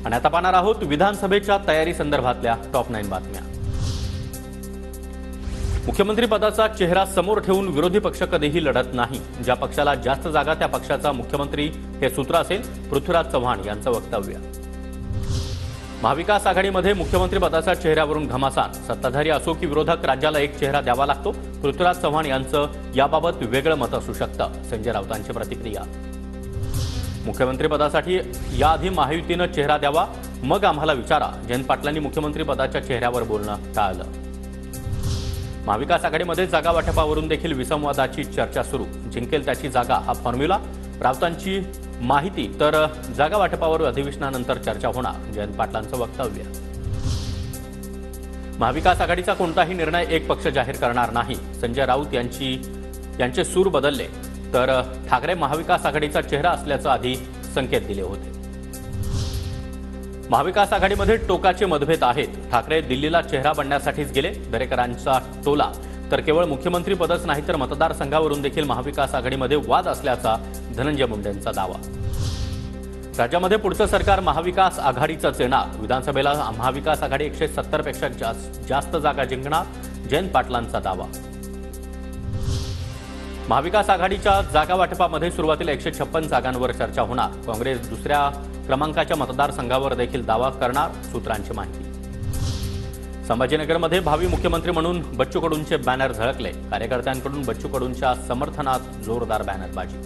आणि आता पाहणार आहोत विधानसभेच्या तयारी संदर्भातल्या टॉप 9 बातम्या। मुख्यमंत्री पदाचा चेहरा समोर ठेवून विरोधी पक्ष कधीही लढत नाही। ज्या पक्षाला जास्त जागा त्या पक्षाचा मुख्यमंत्री हे सूत्र असेल, पृथ्वीराज चव्हाण यांचं वक्तव्य। महाविकास आघाडीमध्ये मुख्यमंत्री पदाच्या चेहऱ्यावरून घमासान। सत्ताधारी असो की विरोधक, राज्याला एक चेहरा द्यावा लागतो। पृथ्वीराज चव्हाण यांचं याबाबत वेगळं मत असू शकतं। संजय राऊतांची प्रतिक्रिया। मुख्यमंत्री पदासाठी याआधी महायुतीनं चेहरा द्यावा, मग आम्हाला विचारा। जयंत पाटलांनी मुख्यमंत्री पदाच्या चेहऱ्यावर बोलणं टाळलं। महाविकास आघाडीमध्ये जागा वाटपावरून देखील विसंवादाची चर्चा सुरू। जिंकेल त्याची जागा हा फॉर्म्युला। राऊतांची माहिती तर जागा वाटपावर अधिवेशनानंतर चर्चा होणार। जयंत पाटलांचं वक्तव्य। महाविकास आघाडीचा कोणताही निर्णय एक पक्ष जाहीर करणार नाही। संजय राऊत यांचे सूर बदलले तर ठाकरे महाविकास आघाडीचा चेहरा असल्याचं आधी संकेत दिले होते। महाविकास आघाडीमध्ये टोकाचे मतभेद आहेत। ठाकरे दिल्लीला चेहरा बनण्यासाठीच गेले। दरेकरांचा टोला तर केवळ मुख्यमंत्री पदच नाही तर मतदारसंघावरून देखील महाविकास आघाडीमध्ये वाद असल्याचा धनंजय मुंडेंचा दावा। राज्यामध्ये पुढचं सरकार महाविकास आघाडीचंच येणार। विधानसभेला महाविकास आघाडी 170 पेक्षा जास्त जागा जिंकणार। जयंत पाटलांचा दावा। महाविकास आघाडीच्या जागा वाटपामध्ये सुरुवातीला 156 जागांवर चर्चा होणार। काँग्रेस दुसऱ्या क्रमांकाच्या मतदारसंघावर देखील दावा करणार, सूत्रांची माहिती। संभाजीनगरमध्ये भावी मुख्यमंत्री म्हणून बच्चू कडूंचे बॅनर झळकले। कार्यकर्त्यांकडून बच्चू कडूंच्या समर्थनात जोरदार बॅनरबाजी।